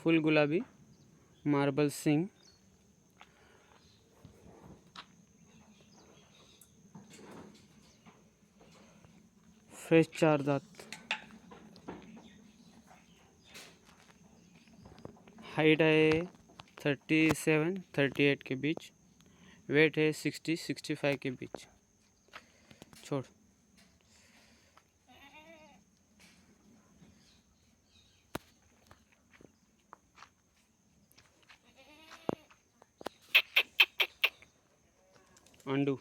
फुल गुलाबी marble Singh, fresh 4 दांत, height है 37-38 के बीच, वेट है 60-65 के बीच। छोड़। अंडू